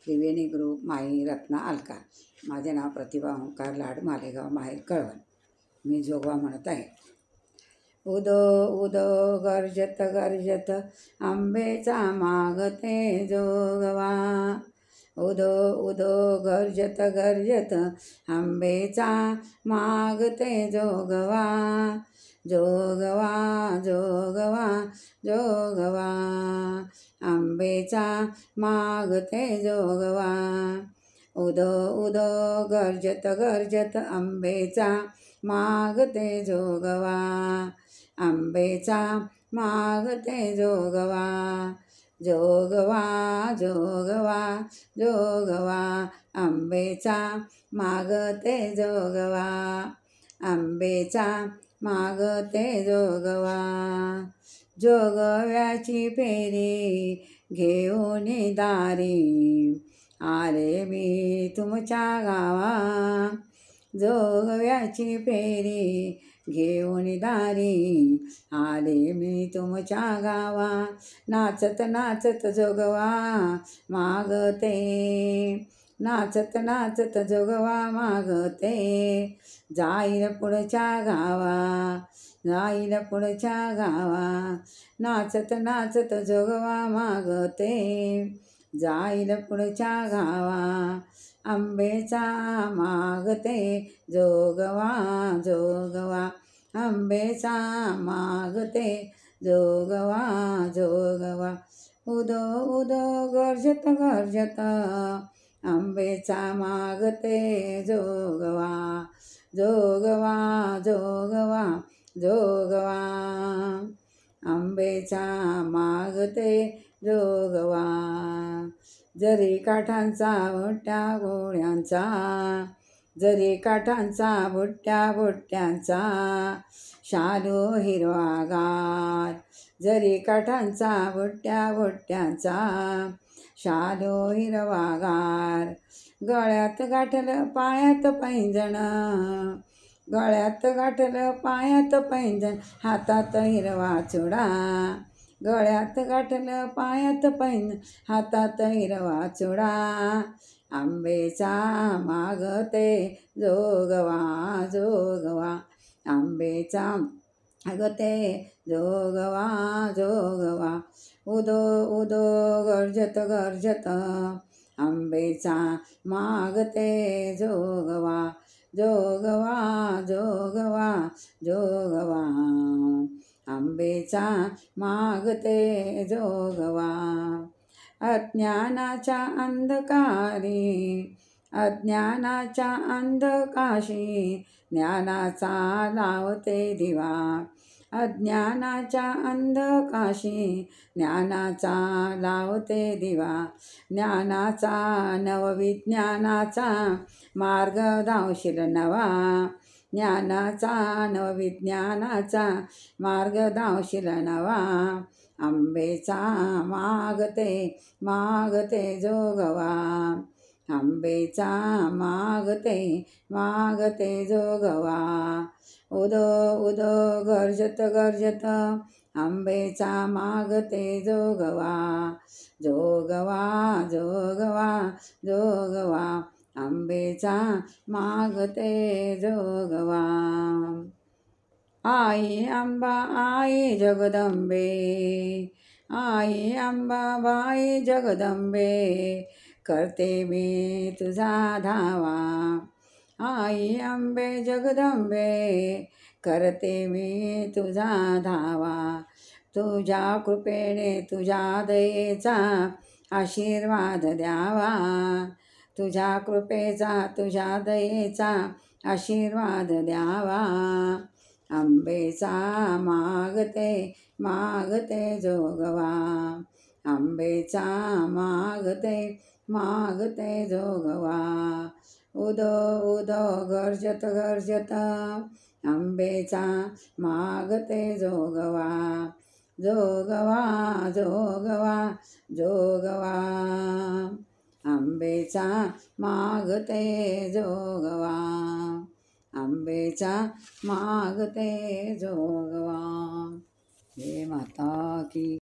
त्रिवेणी group माई रत्ना अलका. माझे नाव प्रतिभा ओंकार लाड, मालेगाव माहेर कळवण. मी जोगवा म्हणत आहे. उदो उदो गर्जत गर्जत आंबेचा मागते जोगवा. उदो उदो गर्जत गर्जत आंबेचा मागते जोगवा. जोगवा जोगवा जोगवा आंबेचा मागते जोगवा. उदो उदो गर्जत गर्जत आंबेचा मागते जोगवा. आंबेचा मागते जोगवा. जोगवा जोगवा जोगवा आंबेचा मागते जोगवा. आंबेचा मागते जोगवा. जोगव्याची फेरी घेऊन दारी आले मी तुमच्या गावा. जोगव्याची फेरी घेऊन दारी आले मी तुमच्या गावा. नाचत नाचत जोगवा मागते. नाचत नाचत जोगवा मागते. जाईल पुढच्या गावा. जाईल पुढच्या गावा. नाचत नाचत जोगवा मागते. जाईल पुढच्या गावा. आंबेचा मागते जोगवा. जोगवा आंबेचा मागते जोगवा. जोगवा उदो उदो गर्जत गर्जत आंबेचा मागते जोगवा. जोगवा जोगवा जोगवा आंबेचा मागते जोगवा. जरी काठांचा भुट्ट्या गोळ्यांचा. जरी काठांचा भुट्ट्या भुट्ट्यांचा शालू हिरवागार. जरी काठांचा भुट्ट्या भुट्ट्यांचा शालू हिरवागार. गळ्यात गाठलं पायात पैंजण. गळ्यात गाठलं पायात पैंजण हातात हिरवा चुडा. गळ्यात गाठलं पायात पैंजण हातात हिरवा चुडा. आंबेचा मागते जोगवा. जोगवा आंबेचा मागते जोगवा. जोगवा उदो उदो गर्जत गर्जत आंबेचा मागते जोगवा. जोगवा जोगवा जोगवा आंबेचा मागते जोगवा. अज्ञानाच्या अंधकारी. अज्ञानाच्या अंधकाशी ज्ञानाचा लावते दिवा. अज्ञानाच्या अंधकाशी ज्ञानाचा लावते दिवा. ज्ञानाचा नवविज्ञानाचा मार्ग धावशील नवा. ज्ञानाचा नवविज्ञानाचा मार्ग धावशील नवा. आंबेचा मागते मागते जोगवा. आंबेचा मागते मागते जोगवा. उदो उदो गर्जत गर्जत आंबेचा मागते जोगवा. जोगवा जोगवा जोगवा आंबेचा मागते जोगवा. आई अंबा आई जगदंबे. आई अंबाबाई जगदंबे करते मी तुझा धावा. आई अंबे जगदंबे करते मी तुझा धावा. तुझ्या कृपेने तुझ्या दयेचा आशीर्वाद द्यावा. तुझ्या कृपेचा तुझ्या दयेचा आशीर्वाद द्यावा. आंबेचा मागते मागते जोगवा. आंबेचा मागते मागते जोगवा. उदो उदो गर्जत गर्जत आंबेचा मागते जोगवा. जोगवा जोगवा जोगवा आंबेचा मागते जोगवा. आंबेचा मागते जोगवा. हे माता की